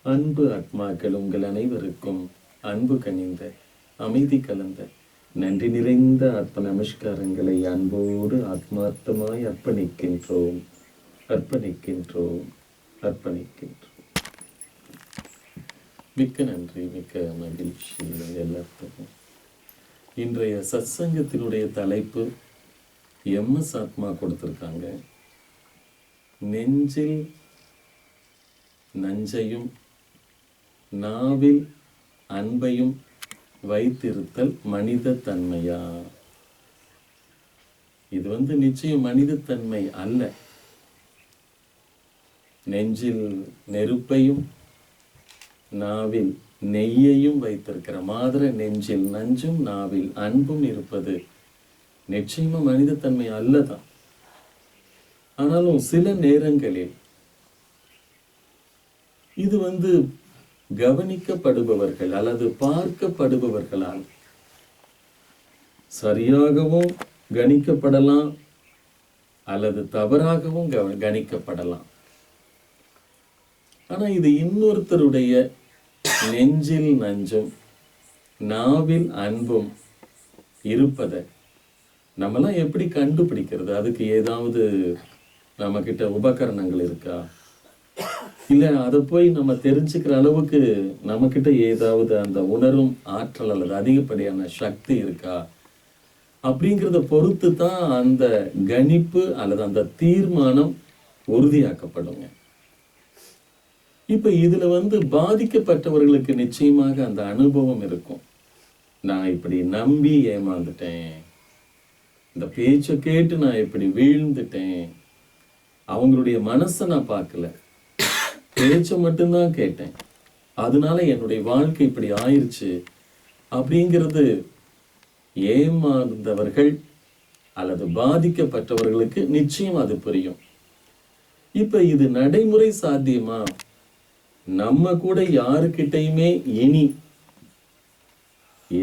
அன்பு ஆத்மாக்கள் உங்கள் அனைவருக்கும் அன்பு கனிந்த அமைதி கலந்த நன்றி நிறைந்த ஆத்ம நமஸ்காரங்களை அன்போடு ஆத்மார்த்தமாய் அர்ப்பணிக்கின்றோம் அர்ப்பணிக்கின்றோம் அர்ப்பணிக்கின்றோம். மிக்க நன்றி, மிக்க மகிழ்ச்சி எல்லாத்துக்கும். இன்றைய சத்சங்கத்தினுடைய தலைப்பு MS ஆத்மா கொடுத்திருக்காங்க. நெஞ்சில் நஞ்சையும் நாவில் அன்பையும் வைத்திருத்தல் மனித தன்மையா? இது நிச்சயம் மனித தன்மை அல்ல. நெஞ்சில் நெருப்பையும் நாவில் நெய்யையும் வைத்திருக்கிற மாதிரி நெஞ்சில் நஞ்சும் நாவில் அன்பும் இருப்பது நிச்சயமா மனித தன்மை அல்லதான். ஆனாலும் சில நேரங்களில் இது கவனிக்கப்படுபவர்கள் அல்லது பார்க்கப்படுபவர்களால் சரியாகவும் கணிக்கப்படலாம் அல்லது தவறாகவும் கணிக்கப்படலாம். ஆனா இது இன்னொருத்தருடைய நெஞ்சில் நஞ்சும் நாவில் அன்பும் இருப்பதை நம்மளாம் எப்படி கண்டுபிடிக்கிறது? அதுக்கு ஏதாவது நம்ம கிட்ட உபகரணங்கள் இருக்கா? இல்ல அதை போய் நம்ம தெரிஞ்சுக்கிற அளவுக்கு நம்ம கிட்ட ஏதாவது அந்த உணரும் ஆற்றல் அல்லது அதிகப்படியான சக்தி இருக்கா? அப்படிங்கிறத பொறுத்து தான் அந்த கணிப்பு அல்லது அந்த தீர்மானம் உறுதியாக்கப்படுங்க. இப்ப இதுல பாதிக்கப்பட்டவர்களுக்கு நிச்சயமாக அந்த அனுபவம் இருக்கும். நான் இப்படி நம்பி ஏமாந்துட்டேன், இந்த பேச்சை கேட்டு நான் இப்படி வீழ்ந்துட்டேன், அவங்களுடைய மனசை நான் பார்க்கல, பேச்சை மட்டும்தான் கேட்டேன், அதனால என்னுடைய வாழ்க்கை இப்படி ஆயிடுச்சு அப்படிங்கிறது ஏமாந்தவர்கள் அல்லது பாதிக்கப்பட்டவர்களுக்கு நிச்சயம் அது புரியும். இப்ப இது நடைமுறை சாத்தியமா? நம்ம கூட யாருக்கிட்டையுமே இனி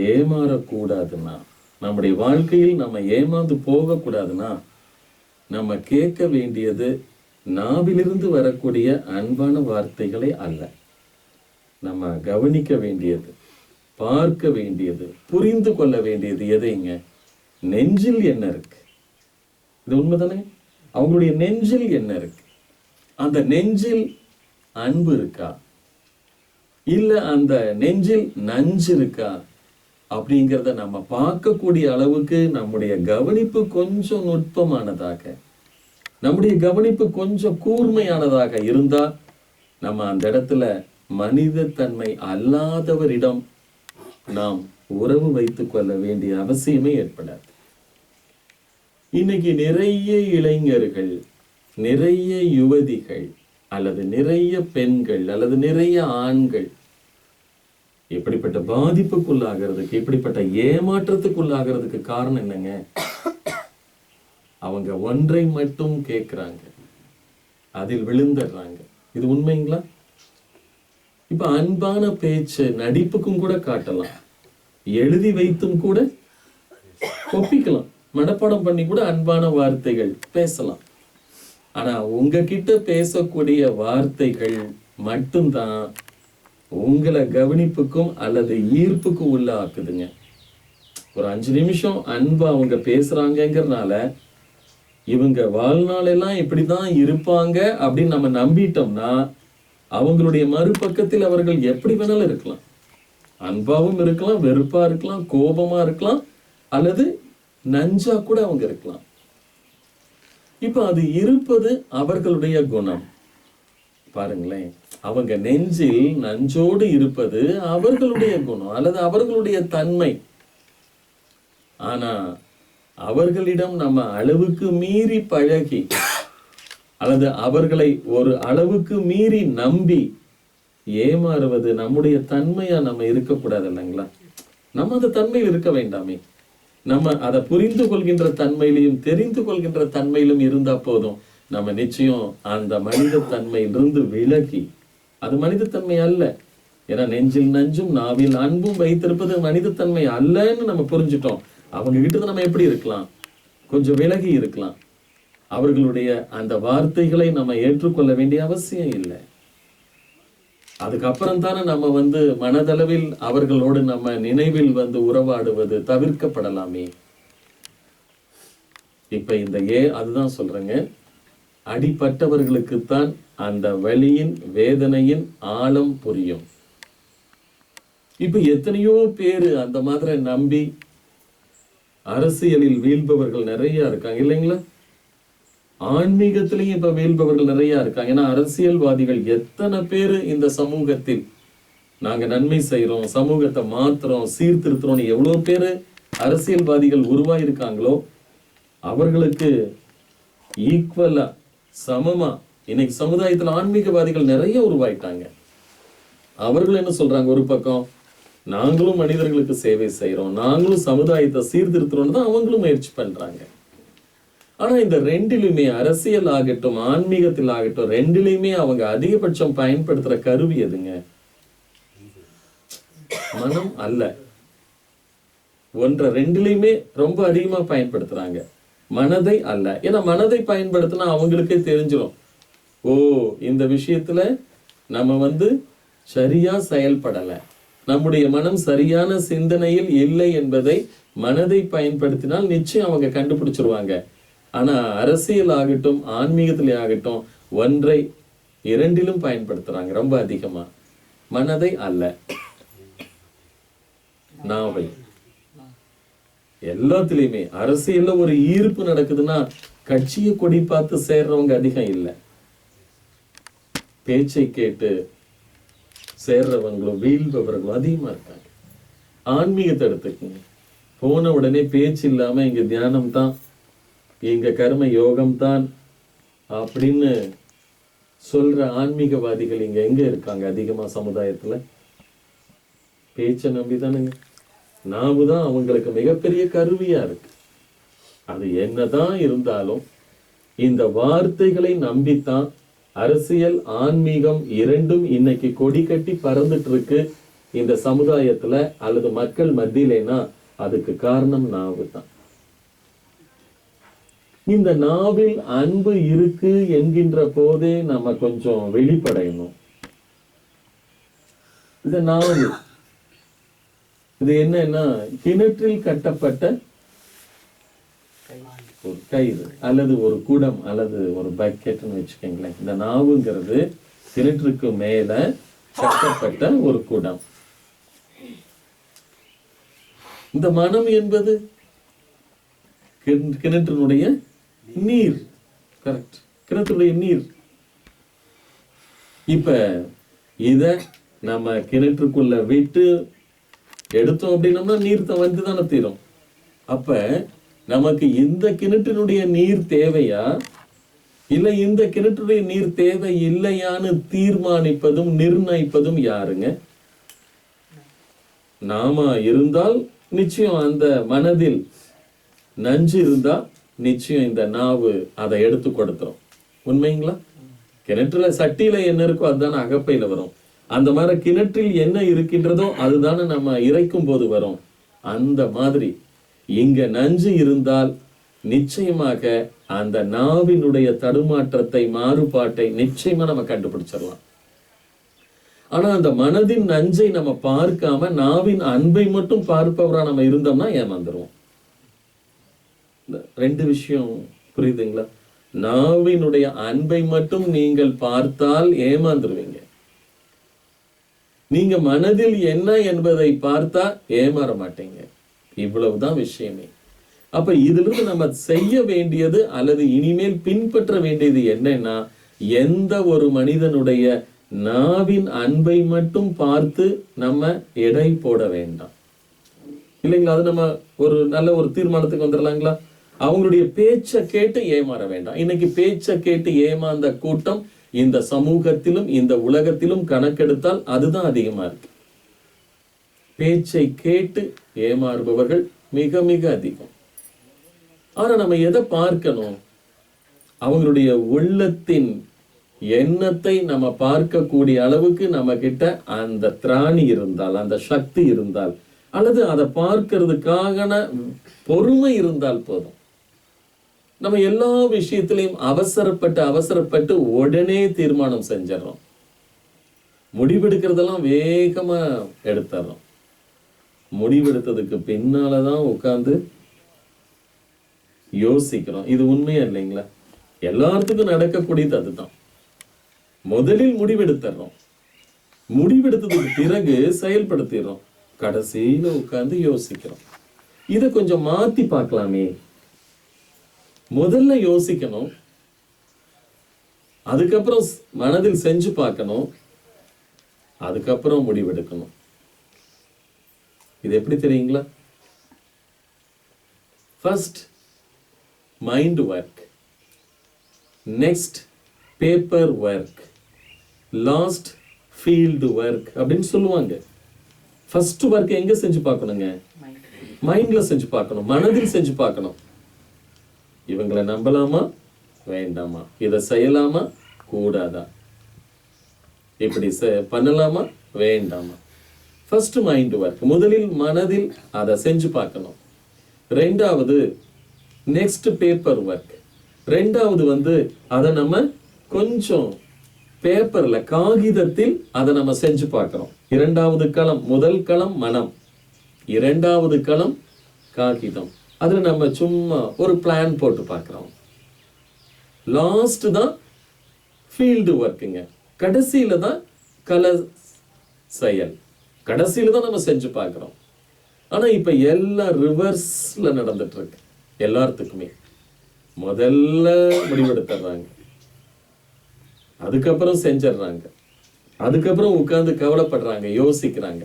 ஏமாறக்கூடாதுன்னா, நம்முடைய வாழ்க்கையில் நம்ம ஏமாந்து போகக்கூடாதுன்னா, நம்ம கேட்க வேண்டியது நாவிலிருந்து வரக்கூடிய அன்பான வார்த்தைகளை அல்ல. நம்ம கவனிக்க வேண்டியது, பார்க்க வேண்டியது, புரிந்து கொள்ள வேண்டியது எதைங்க? நெஞ்சில் என்ன இருக்கு? இது உண்மைதானே? அவங்களுடைய நெஞ்சில் என்ன இருக்கு? அந்த நெஞ்சில் அன்பு இருக்கா, இல்ல அந்த நெஞ்சில் நஞ்சு இருக்கா அப்படிங்கிறத நம்ம பார்க்கக்கூடிய அளவுக்கு நம்முடைய கவனிப்பு கொஞ்சம் நுட்பமானதாக, நம்முடைய கவனிப்பு கொஞ்சம் கூர்மையானதாக இருந்தா நம்ம அந்த இடத்துல மனித தன்மை அல்லாதவரிடம் நாம் உறவு வைத்துக் கொள்ள வேண்டிய அவசியமே ஏற்படாது. இன்னைக்கு நிறைய இளைஞர்கள், நிறைய யுவதிகள் அல்லது நிறைய பெண்கள் அல்லது நிறைய ஆண்கள் இப்படிப்பட்ட பாதிப்புக்குள்ளாகிறதுக்கு, இப்படிப்பட்ட ஏமாற்றத்துக்குள்ளாகிறதுக்கு காரணம் என்னங்க? அவங்க ஒன்றை மட்டும் கேட்கிறாங்க, அதில் விழுந்துடுறாங்க. இது உண்மைங்களா? இப்ப அன்பான பேச்சு நடிப்புக்கும் கூட காட்டலாம், எழுதி வைத்தும் கூட ஒப்பிக்கலாம், மனப்பாடம் பண்ணி கூட அன்பான வார்த்தைகள் பேசலாம். ஆனா உங்ககிட்ட பேசக்கூடிய வார்த்தைகள் மட்டும்தான் உங்களை கவனிப்புக்கும் அல்லது ஈர்ப்புக்கும் உள்ள ஆக்குதுங்க. ஒரு 5 நிமிஷம் அன்பா அவங்க பேசுறாங்கிறதுனால இவங்க வாழ்நாளெல்லாம் இப்படிதான் இருப்பாங்க அப்படின்னு நம்ம நம்பிட்டோம்னா, அவங்களுடைய மறுபக்கத்தில் அவர்கள் எப்படி வேணாலும் இருக்கலாம். அன்பாவும் இருக்கலாம், வெறுப்பா இருக்கலாம், கோபமா இருக்கலாம், அல்லது நஞ்சா கூட அவங்க இருக்கலாம். இப்ப அது இருப்பது அவர்களுடைய குணம். பாருங்களேன், அவங்க நெஞ்சில் நஞ்சோடு இருப்பது அவர்களுடைய குணம் அல்லது அவர்களுடைய தன்மை. ஆனா அவர்களிடம் நம்ம அளவுக்கு மீறி பழகி அல்லது அவர்களை ஒரு அளவுக்கு மீறி நம்பி ஏமாறுவது நம்முடைய தன்மையா நம்ம இருக்கக்கூடாது இல்லைங்களா? நம்ம அந்த தன்மையில் இருக்க வேண்டாமே. நம்ம அதை புரிந்து கொள்கின்ற தன்மையிலையும் தெரிந்து கொள்கின்ற தன்மையிலும் இருந்தா போதும். நம்ம நிச்சயம் அந்த மனித தன்மையிலிருந்து விலகி, அது மனிதத்தன்மை அல்ல. ஏன்னா நெஞ்சில் நஞ்சும் நாவில் அன்பும் வைத்திருப்பது மனிதத்தன்மை அல்லன்னு நம்ம புரிஞ்சுட்டோம். அவங்க கிட்ட நம்ம எப்படி இருக்கலாம்? கொஞ்சம் விலகி இருக்கலாம். அவர்களுடைய அந்த வார்த்தைகளை நம்ம ஏற்றுக்கொள்ள வேண்டிய அவசியம் இல்லை. அதுக்கப்புறம் தானே நம்ம மனதளவில் அவர்களோடு நம்ம நினைவில் உறவாடுவது தவிர்க்கப்படலாமே. இப்ப இந்த அதுதான் சொல்றேங்க, அடிப்பட்டவர்களுக்குத்தான் அந்த வலியின் வேதனையின் ஆழம் புரியும். இப்ப எத்தனையோ பேரு அந்த மாதிரி நம்பி அரசியலில் வீழ்பவர்கள் நிறைய இருக்காங்க இல்லைங்களா? ஆன்மீகத்திலையும் இப்ப வீழ்பவர்கள் நிறைய இருக்காங்க. ஏன்னா அரசியல்வாதிகள் எத்தனை பேரு இந்த சமூகத்தில் நாங்க நன்மை செய்யறோம், சமூகத்தை மாத்துறோம், சீர்திருத்துறோம், எவ்வளவு பேரு அரசியல்வாதிகள் உருவாயிருக்காங்களோ அவர்களுக்கு ஈக்குவலா சமமா இன்னைக்கு சமுதாயத்துல ஆன்மீகவாதிகள் நிறைய உருவாயிட்டாங்க. அவர்கள் என்ன சொல்றாங்க, ஒரு பக்கம் நாங்களும் மனிதர்களுக்கு சேவை செய்யறோம், நாங்களும் சமுதாயத்தை சீர்திருத்துறோம்னு தான் அவங்களும் முயற்சி பண்றாங்க. ஆனா இந்த ரெண்டிலுமே, அரசியல் ஆகட்டும் ஆன்மீகத்தில் ஆகட்டும், ரெண்டிலுமே அவங்க அதிகபட்சம் பயன்படுத்துற கருவி எதுங்க? மனம் அல்ல. ரெண்டிலையுமே ரொம்ப அதிகமா பயன்படுத்துறாங்க, மனதை அல்ல. ஏன்னா மனதை பயன்படுத்தினா அவங்களுக்கே தெரிஞ்சிடும், ஓ இந்த விஷயத்துல நம்ம சரியா செயல்படல, நம்முடைய மனம் சரியான சிந்தனையில் இல்லை என்பதை மனதை பயன்படுத்தினால் நிச்சயம் அவங்க கண்டுபிடிச்சிருவாங்க. ஆனா அரசியல் ஆகட்டும் ஆன்மீகத்திலே ஆகட்டும் இரண்டிலும் பயன்படுத்துறாங்க ரொம்ப அதிகமா, மனதை அல்ல, நாவை. எல்லாத்திலையுமே அரசியல்ல ஒரு ஈர்ப்பு நடக்குதுன்னா கட்சியை கொடி பார்த்து சேர்றவங்க அதிகம் இல்லை, பேச்சை கேட்டு சேர்றவங்களும் வீழ்பவர்களும் அதிகமா இருக்காங்க. ஆன்மீகத்தை எடுத்துக்கங்க, போன உடனே பேச்சு இல்லாம இங்க தியானம் தான், இங்க கர்ம யோகம் தான் அப்படின்னு சொல்ற ஆன்மீகவாதிகள் இங்க எங்க இருக்காங்க அதிகமா சமுதாயத்துல? பேச்சை நம்பிதானுங்க. நாவுதான் அவங்களுக்கு மிகப்பெரிய கருவியா இருக்கு. அது என்னதான் இருந்தாலும் இந்த வார்த்தைகளை நம்பித்தான் அரசியல் ஆன்மீகம் இரண்டும் இன்னைக்கு கொடி கட்டி பறந்துட்டு இருக்கு இந்த சமுதாயத்துல அல்லது மக்கள் மத்தியிலேனா அதுக்கு காரணம் நாவு தான். இந்த நாவில் அன்பு இருக்கு என்கின்ற போதே நம்ம கொஞ்சம் வெளிப்படையணும். இந்த நாவு இது என்னன்னா கிணற்றில் கட்டப்பட்ட ஒரு கயிறு அல்லது ஒரு குடம் அல்லது ஒரு பக்கெட்னு வச்சுக்கோங்களேன். இந்த நாவுங்கிறது கிணற்றுக்கு மேல கட்டப்பட்ட ஒரு குடம். இந்த மனம் என்பது கிணற்றினுடைய நீர். கரெக்ட், கிணற்றுடைய நீர். இப்ப இத நம்ம கிணற்றுக்குள்ள விட்டு எடுத்தோம் அப்படின்னம்னா நீர் வந்துதானே தீரும். அப்ப நமக்கு இந்த கிணற்றினுடைய நீர் தேவையா இல்ல இந்த கிணற்றுடைய நீர் தேவை இல்லையான்னு தீர்மானிப்பதும் நிர்ணயிப்பதும் யாருங்க? நாம இருந்தால் நிச்சயம் அந்த மனதில் நஞ்சு இருந்தா நிச்சயம் இந்த நாவு அதை எடுத்து கொடுத்துரும். உண்மைங்களா? கிணற்றுல சட்டியில என்ன இருக்கோ அதுதானே அகப்பையில வரும். அந்த மாதிரி கிணற்றில் என்ன இருக்கின்றதோ அதுதானே நம்ம இறைக்கும் போது வரும். அந்த மாதிரி இங்க நஞ்சு இருந்தால் நிச்சயமாக அந்த நாவினுடைய தடுமாற்றத்தை மாறுபாட்டை நிச்சயமா நம்ம கண்டுபிடிச்சிடலாம். ஆனா அந்த மனதின் நஞ்சை நம்ம பார்க்காம நாவின் அன்பை மட்டும் பார்ப்பவரா நம்ம இருந்தோம்னா ஏமாந்துருவோம். ரெண்டு விஷயம் புரியுதுங்களா? நாவினுடைய அன்பை மட்டும் நீங்கள் பார்த்தால் ஏமாந்துருவீங்க. நீங்க மனதில் என்ன என்பதை பார்த்தா ஏமாற மாட்டீங்க. இவ்வளவுதான் விஷயமே. அப்ப இதுல இருந்து நம்ம செய்ய வேண்டியது அல்லது இனிமேல் பின்பற்ற வேண்டியது என்னன்னா, எந்த ஒரு மனிதனுடைய நாவின் அன்பை மட்டும் பார்த்து நம்ம எடை போட வேண்டாம். இல்லைங்களா? அது நம்ம ஒரு நல்ல ஒரு தீர்மானத்துக்கு வந்துடலாங்களா? அவங்களுடைய பேச்சை கேட்டு ஏமாற வேண்டாம். இன்னைக்கு பேச்சை கேட்டு ஏமாந்த கூட்டம் இந்த சமூகத்திலும் இந்த உலகத்திலும் கணக்கெடுத்தால் அதுதான் அதிகமா இருக்கு. பேச்சை கேட்டு ஏமாறுபவர்கள் மிக மிக அதிகம். ஆனா நம்ம எதை பார்க்கணும்? அவங்களுடைய உள்ளத்தின் எண்ணத்தை நம்ம பார்க்கக்கூடிய அளவுக்கு நம்ம கிட்ட அந்த திராணி இருந்தால், அந்த சக்தி இருந்தால், அல்லது அதை பார்க்கிறதுக்கான பொறுமை இருந்தால் போதும். நம்ம எல்லா விஷயத்திலையும் அவசரப்பட்டு உடனே தீர்மானம் செஞ்சிடறோம். முடிவெடுக்கிறதெல்லாம் வேகமா எடுத்துறோம். முடிவெடுத்ததுக்கு பின்னாலதான் உட்கார்ந்து யோசிக்கிறோம். இது உண்மையா இல்லைங்களா? எல்லாத்துக்கும் நடக்கக்கூடியது அதுதான். முதலில் முடிவெடுத்துறோம், முடிவெடுத்ததுக்கு பிறகு செயல்படுத்திடுறோம், கடைசியில உட்கார்ந்து யோசிக்கிறோம். இத கொஞ்சம் மாத்தி பார்க்கலாமே. முதல்ல யோசிக்கணும், அதுக்கப்புறம் மனதில் செஞ்சு பார்க்கணும், அதுக்கப்புறம் முடிவெடுக்கணும். இது எப்படி தெரியுங்களா? First mind work, next paper work, last field work அப்படின்னு சொல்லுவாங்க. ஃபர்ஸ்ட் ஒர்க் எங்க செஞ்சு பார்க்கணுங்க? மைண்ட்ல செஞ்சு பார்க்கணும், மனதில் செஞ்சு பார்க்கணும். இவங்களை நம்பலாமா வேண்டாமா, இதை செய்யலாமா கூடாதா, இப்படி பண்ணலாமா வேண்டாமா. ஃபர்ஸ்ட் மைண்ட் ஒர்க், முதலில் மனதில் அதை செஞ்சு பார்க்கணும். ரெண்டாவது நெக்ஸ்ட் பேப்பர் ஒர்க், ரெண்டாவது அதை நம்ம கொஞ்சம் பேப்பர்ல காகிதத்தில் அதை நம்ம செஞ்சு பார்க்கிறோம். இரண்டாவது களம், முதல் களம் மனம், இரண்டாவது களம் காகிதம். அதுல நம்ம சும்மா ஒரு பிளான் போட்டு பார்க்கிறோம். லாஸ்ட் தான் ஃபீல்டு ஒர்க்குங்க, கடைசியில தான் கல செயல், கடைசியில தான் நம்ம செஞ்சு பார்க்கிறோம். ஆனா இப்ப எல்லாம் ரிவர்ஸ்ல நடந்துட்டு இருக்கு. எல்லாத்துக்குமே முதல்ல முடிவெடுத்துறாங்க, அதுக்கப்புறம் செஞ்சிடறாங்க, அதுக்கப்புறம் உட்கார்ந்து கவலைப்படுறாங்க, யோசிக்கிறாங்க.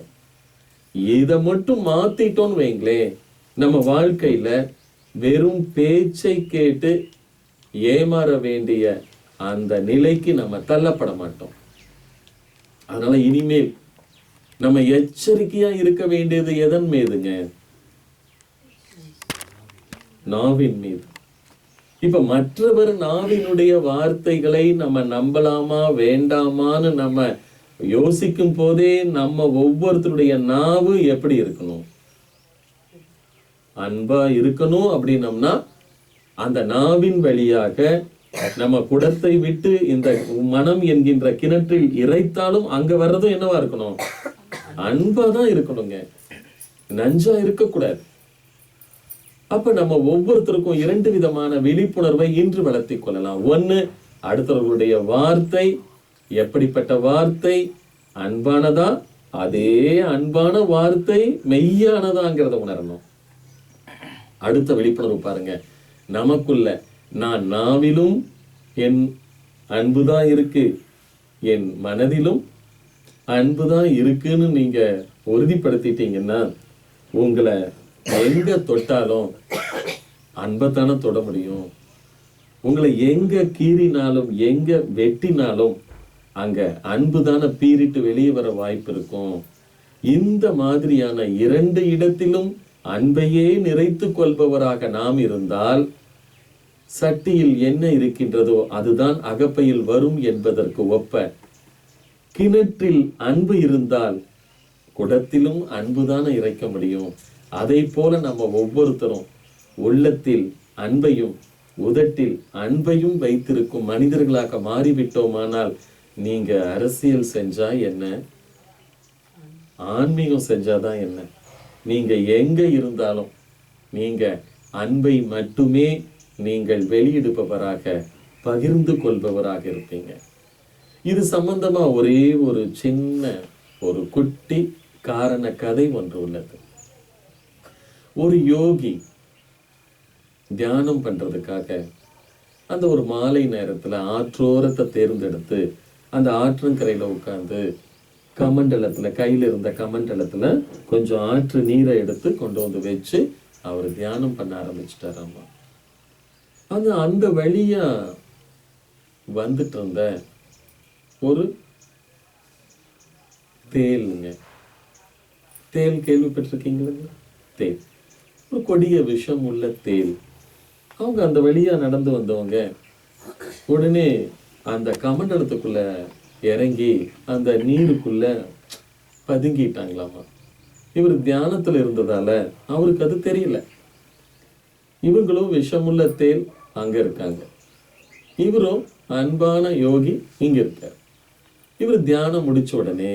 இதை மட்டும் மாத்திட்டோம்னு வைங்களே, நம்ம வாழ்க்கையில வெறும் பேச்சை கேட்டு ஏமாற வேண்டிய அந்த நிலைக்கு நம்ம தள்ளப்பட மாட்டோம். அதனால இனிமேல் நம்ம எச்சரிக்கையா இருக்க வேண்டியது எதன் மீதுங்க? நாவின் மீது. இப்ப மற்றவர் நாவினுடைய வார்த்தைகளை நம்ம நம்பலாமா வேண்டாமான்னு நம்ம யோசிக்கும் போதே நம்ம ஒவ்வொருத்தருடைய நாவு எப்படி இருக்கணும்? அன்பா இருக்கணும். அப்படின்னம்னா அந்த நாவின் வழியாக நம்ம குடத்தை விட்டு இந்த மனம் என்கின்ற கிணற்றில் இறைத்தாலும் அங்க வர்றதும் என்னவா இருக்கணும்? அன்பா தான் இருக்கணுங்க, நஞ்சா இருக்கக்கூடாது. அப்ப நம்ம ஒவ்வொருத்தருக்கும் இரண்டு விதமான விழிப்புணர்வை இன்று வளர்த்தி கொள்ளலாம். ஒண்ணு, அடுத்தவர்களுடைய வார்த்தை எப்படிப்பட்ட வார்த்தை, அன்பானதா, அதே அன்பான வார்த்தை மெய்யானதாங்கிறத உணரணும். அடுத்த விழிப்புணர்வு பாருங்க, நமக்குள்ள நான் நாவிலும் என் அன்புதான் இருக்கு, என் மனதிலும் அன்புதான் இருக்குன்னு நீங்க உறுதிப்படுத்திட்டீங்கன்னா உங்களை எங்க தொட்டாலும் அன்பத்தானே தொட முடியும். உங்களை எங்க கீறினாலும் எங்க வெட்டினாலும் அங்க அன்புதான பீறிட்டு வெளியே வர வாய்ப்பு இருக்கும். இந்த மாதிரியான இரண்டு இடத்திலும் அன்பையே நிறைத்து கொள்பவராக நாம் இருந்தால் சட்டியில் என்ன இருக்கின்றதோ அதுதான் அகப்பையில் வரும் என்பதற்கு ஒப்ப கிணற்றில் அன்பு இருந்தால் குடத்திலும் அன்புதான இறைக்க முடியும். அதை போல நம்ம ஒவ்வொருத்தரும் உள்ளத்தில் அன்பையும் உதட்டில் அன்பையும் வைத்திருக்கும் மனிதர்களாக மாறிவிட்டோமானால் நீங்க அரசியல் செஞ்சா என்ன, ஆன்மீகம் செஞ்சாதான் என்ன, நீங்க எங்க இருந்தாலும் நீங்க அன்பை மட்டுமே நீங்கள் வெளியிடுபவராக பகிர்ந்து கொள்பவராக இருப்பீங்க. இது சம்பந்தமா ஒரே ஒரு சின்ன ஒரு குட்டி காரண கதை ஒன்று உள்ளது. ஒரு யோகி தியானம் பண்றதுக்காக அந்த ஒரு மாலை நேரத்துல ஆற்றோரத்தை தேர்ந்தெடுத்து அந்த ஆற்றங்கரையில உட்கார்ந்து கமண்டலத்துல, கையில இருந்த கமண்டலத்துல கொஞ்சம் ஆற்று நீரை எடுத்து கொண்டு வந்து வச்சு அவர் தியானம் பண்ண ஆரம்பிச்சுட்டாராமா. அந்த வழியா வந்துட்டு இருந்த ஒரு தேலுங்க, தேல் கேள்விப்பட்டிருக்கீங்களா? தேல், ஒரு கொடிய விஷம் உள்ள தேல். அவங்க அந்த வழியா நடந்து வந்தவங்க உடனே அந்த கமண்டலத்துக்குள்ள இறங்கி அந்த நீருக்குள்ள பதுங்கிட்டாங்களாமா. இவர் தியானத்துல இருந்ததால அவருக்கு அது தெரியல. இவங்களும் விஷமுள்ள தேல் அங்க இருக்காங்க, இவரும் அன்பான யோகி இங்க இருக்கார். இவர் தியானம் முடிச்ச உடனே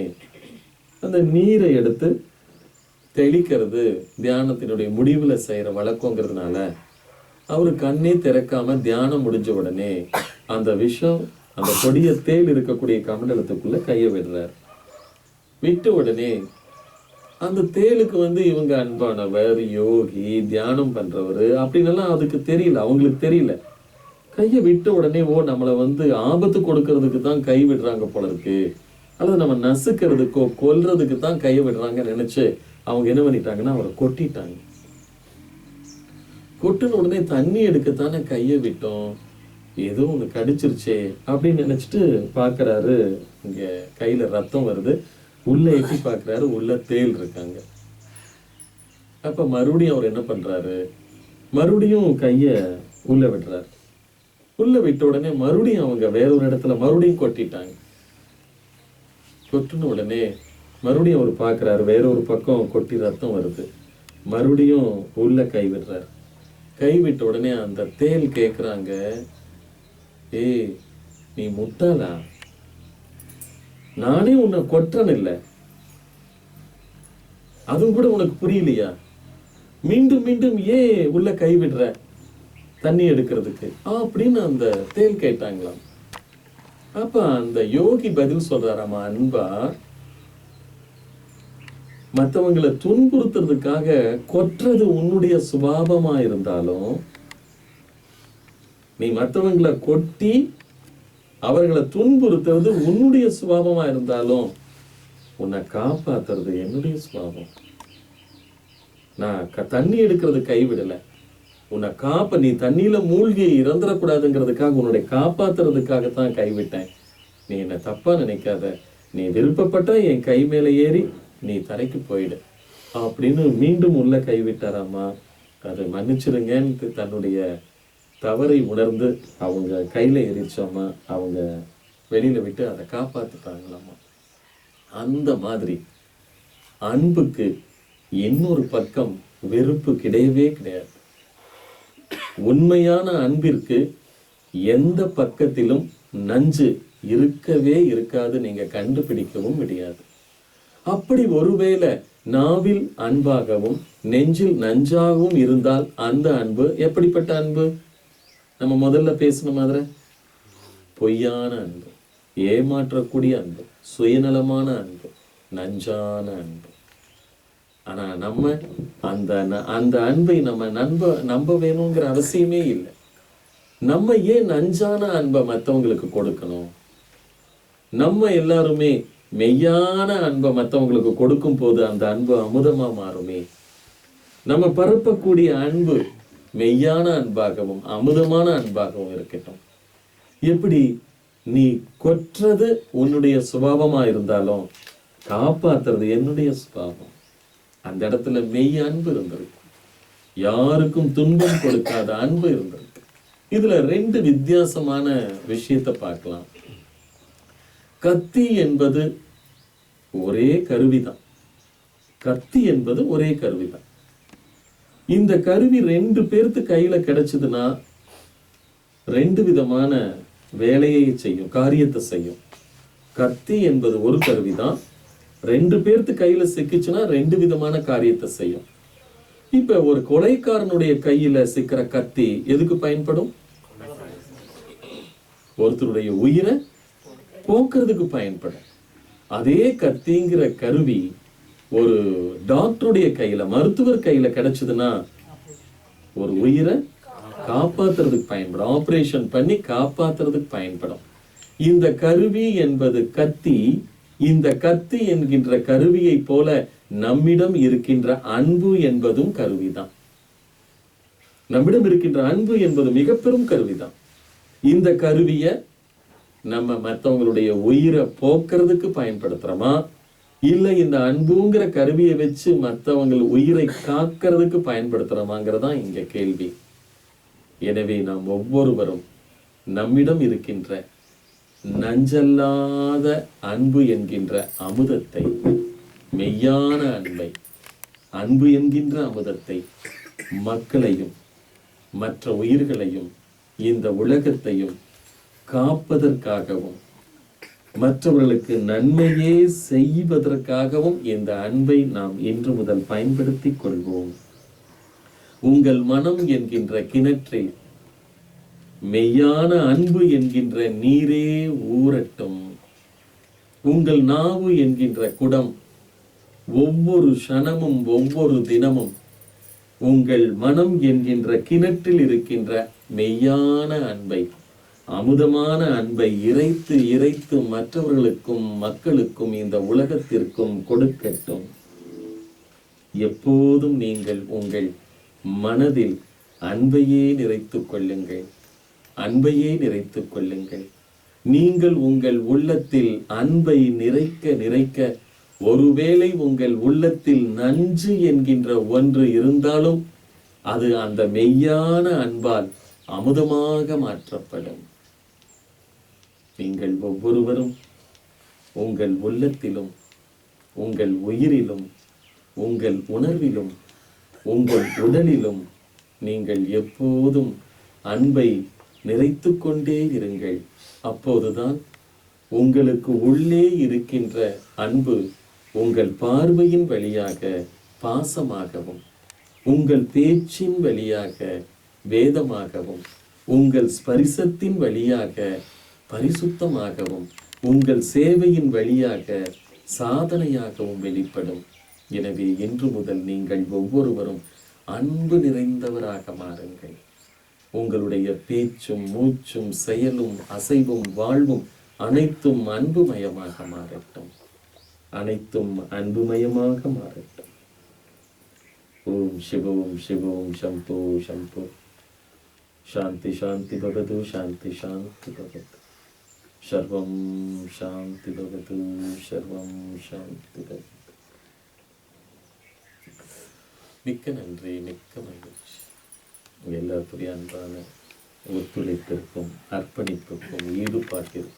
அந்த நீரை எடுத்து தெளிக்கிறது தியானத்தினுடைய முடிவுல செய்யற வழக்கங்கிறதுனால அவரு கண்ணே திறக்காம தியானம் முடிஞ்ச உடனே அந்த விஷம், அந்த கொடிய தேள் இருக்கக்கூடிய கமண்டலத்துக்குள்ள கையை விடுறார். விட்ட உடனே அந்த தேளுக்கு இவங்க அன்பானவர், யோகி, தியானம் பண்றவர் அப்படின்னு அதுக்கு தெரியல, அவங்களுக்கு தெரியல. கையை விட்ட உடனே நம்மளை ஆபத்து கொடுக்கறதுக்கு தான் கை விடுறாங்க போல இருக்கு, அல்லது நம்ம நசுக்கிறதுக்கோ கொல்றதுக்கு தான் கையை விடுறாங்க நினைச்சு அவங்க என்ன பண்ணிட்டாங்கன்னா அவரை கொட்டிட்டாங்க. கொட்டின உடனே தண்ணி எடுக்கத்தானே கையை விட்டோம், ஏதோ ஒண்ணு கடிச்சிருச்சே அப்படின்னு நினைச்சிட்டு பாக்குறாரு. இங்க கையில ரத்தம் வருது. உள்ள எட்டி பாக்குறாரு, உள்ள தேள் இருக்காங்க. அப்ப மறுபடியும் அவர் என்ன பண்றாரு, மறுபடியும் கைய உள்ள விடுறாரு. உள்ள விட்ட உடனே மறுபடியும் அவங்க வேற ஒரு இடத்துல மறுபடியும் கொட்டிட்டாங்க. கொட்டின உடனே மறுபடியும் அவர் பாக்குறாரு, வேற ஒரு பக்கம் கொட்டி ரத்தம் வருது. மறுபடியும் உள்ள கை விடுறாரு. கை விட்ட உடனே அந்த தேள் கேக்குறாங்க, ஏய் நீ முட்டாளா, நானே உன்னை கொற்றன் இல்லை, அதுவும் கூட உனக்கு புரியலையா, மீண்டும் மீண்டும் ஏன் உள்ள கை விடுற தண்ணி எடுக்கிறதுக்கு அப்படின்னு அந்த தேள் கேட்டாங்களாம். அப்ப அந்த யோகி பதில் சொல்றாராமா, அன்பா, மற்றவங்களை துன்புறுத்துறதுக்காக கொற்றது உன்னுடைய சுபாவமா இருந்தாலும், நீ மற்றவங்களை கொட்டி அவர்களை துன்புறுத்துறது உன்னுடைய சுபாவமா இருந்தாலும் உன்னை காப்பாத்துறது என்னுடைய சுபாவம். நான் தண்ணி எடுக்கிறது கைவிடல, உன்னை நீ தண்ணியில மூழ்கி இறந்துடக்கூடாதுங்கிறதுக்காக உன்னுடைய காப்பாத்துறதுக்காகத்தான் கைவிட்டேன். நீ என்ன தப்பா நினைக்காத, நீ விருப்பப்பட்ட என் கை மேல ஏறி நீ தரைக்கு போயிடு அப்படின்னு மீண்டும் உள்ள கைவிட்டாராமா. அதை மன்னிச்சிருங்கன்னு தன்னுடைய தவறை உணர்ந்து அவங்க கையில எரிச்சோமா, அவங்க வெளியில விட்டு அதை காப்பாத்துட்டாங்களாமா. அந்த மாதிரி அன்புக்கு இன்னொரு பக்கம் வெறுப்பு கிடையவே கிடையாது. உண்மையான அன்பிற்கு எந்த பக்கத்திலும் நஞ்சு இருக்கவே இருக்காது, நீங்க கண்டுபிடிக்கவும் முடியாது. அப்படி ஒருவேளை நாவில் அன்பாகவும் நெஞ்சில் நஞ்சாகவும் இருந்தால் அந்த அன்பு எப்படிப்பட்ட அன்பு? நம்ம முதல்ல பேசின மாதிரி பொய்யான அன்பு, ஏமாற்றக்கூடிய அன்பு, சுயநலமான அன்பு, நஞ்சான அன்பு. ஆனா நம்ம அந்த அன்பை நம்ம நம்ப வேணுங்கிற அவசியமே இல்லை. நம்ம ஏன் நஞ்சான அன்பை மற்றவங்களுக்கு கொடுக்கணும்? நம்ம எல்லாருமே மெய்யான அன்பை மற்றவங்களுக்கு கொடுக்கும் போது அந்த அன்பு அமுதமா மாறுமே. நம்ம பரப்பக்கூடிய அன்பு மெய்யான அன்பாகவும் அமுதமான அன்பாகவும் இருக்கட்டும். எப்படி நீ கொற்றது உன்னுடைய சுபாவமா இருந்தாலும் காப்பாத்துறது என்னுடைய சுபாவம். அந்த இடத்துல மெய் அன்பு இருந்திருக்கு, யாருக்கும் துன்பம் கொடுக்காத அன்பு இருந்திருக்கு. இதுல ரெண்டு வித்தியாசமான விஷயத்தை பார்க்கலாம். கத்தி என்பது ஒரே கருவிதான், கத்தி என்பது ஒரே கருவிதான். இந்த கருவி ரெண்டு பேருக்கு கையில கிடைச்சதுன்னா ரெண்டு விதமான வேலையை செய்யும், காரியத்தை செய்யும். கத்தி என்பது ஒரு கருவிதான், ரெண்டு பேருக்கு கையில சிக்கிச்சுன்னா ரெண்டு விதமான காரியத்தை செய்யும். இப்ப ஒரு கொலைக்காரனுடைய கையில சிக்கிற கத்தி எதுக்கு பயன்படும்? ஒருத்தருடைய உயிரை போக்குறதுக்கு பயன்படும். அதே கத்திங்கிற கருவி ஒரு டாக்டருடைய கையில, மருத்துவர் கையில கிடைச்சதுன்னா ஒரு உயிரை காப்பாத்துறதுக்கு பயன்படும், ஆபரேஷன் பண்ணி காப்பாத்துறதுக்கு பயன்படும். இந்த கருவி என்பது கத்தி. இந்த கத்தி என்கின்ற கருவியை போல நம்மிடம் இருக்கின்ற அன்பு என்பதும் கருவிதான். நம்மிடம் இருக்கின்ற அன்பு என்பது மிக பெரும் கருவிதான். இந்த கருவிய நம்ம மற்றவங்களுடைய உயிரை போக்குறதுக்கு பயன்படுத்துறோமா, இல்ல இந்த அன்புங்கிற கருவியை வச்சு மற்றவங்க உயிரை காக்கிறதுக்கு பயன்படுத்துறோமாங்கிறதான் இங்க கேள்வி. எனவே நாம் ஒவ்வொருவரும் நம்மிடம் இருக்கின்ற நஞ்சல்லாத அன்பு என்கின்ற அமுதத்தை, மெய்யான அன்பை, அன்பு என்கின்ற அமுதத்தை மக்களையும் மற்ற உயிர்களையும் இந்த உலகத்தையும் காப்பதற்காகவும் மற்றவர்களுக்கு நன்மையே செய்வதற்காகவும் இந்த அன்பை நாம் இன்று முதல் பயன்படுத்திக் கொள்வோம். உங்கள் மனம் என்கின்ற கிணற்றில் மெய்யான அன்பு என்கின்ற நீரே ஊறட்டும். உங்கள் நாவு என்கின்ற குடம் ஒவ்வொரு க்ஷணமும் ஒவ்வொரு தினமும் உங்கள் மனம் என்கின்ற கிணற்றில் இருக்கின்ற மெய்யான அன்பை, அமுதமான அன்பை இறைத்து இறைத்து மற்றவர்களுக்கும் மக்களுக்கும் இந்த உலகத்திற்கும் கொடுக்கட்டும். எப்போதும் நீங்கள் உங்கள் மனதில் அன்பையே நிறைத்துக் கொள்ளுங்கள், அன்பையே நிறைத்துக் கொள்ளுங்கள். நீங்கள் உங்கள் உள்ளத்தில் அன்பை நிறைக்க நிறைக்க, ஒருவேளை உங்கள் உள்ளத்தில் நஞ்சு என்கின்ற ஒன்று இருந்தாலும் அது அந்த மெய்யான அன்பால் அமுதமாக மாற்றப்படும். நீங்கள் ஒவ்வொருவரும் உங்கள் உள்ளத்திலும், உங்கள் உயிரிலும், உங்கள் உணர்விலும், உங்கள் உடலிலும் நீங்கள் எப்போதும் அன்பை நிறைத்து கொண்டே இருங்கள். அப்போதுதான் உங்களுக்கு உள்ளே இருக்கின்ற அன்பு உங்கள் பார்வையின் வழியாக பாசமாகவும், உங்கள் பேச்சின் வழியாக வேதமாகவும், உங்கள் ஸ்பரிசத்தின் வழியாக பரிசுத்தமாகவும், உங்கள் சேவையின் வழியாக சாதனையாகவும் வெளிப்படும். எனவே இன்று முதல் நீங்கள் ஒவ்வொருவரும் அன்பு நிறைந்தவராக மாறுங்கள். உங்களுடைய பேச்சும் மூச்சும் செயலும் அசைவும் வாழ்வும் அனைத்தும் அன்புமயமாக மாறட்டும், அனைத்தும் அன்புமயமாக மாறட்டும். ஓம் சிவோம் சிவோம் சம்போ சம்போ. சாந்தி சாந்தி பவது, சாந்தி சாந்தி பவது. சர்வம் சாந்தி பவது, சர்வம் சாந்தி பவது. மிக்க நன்றி, மிக்க மகிழ்ச்சி. எல்லாத்துடைய அன்பான ஒத்துழைப்பிற்கும் அர்ப்பணிப்புக்கும் ஈடுபாட்டிற்கும்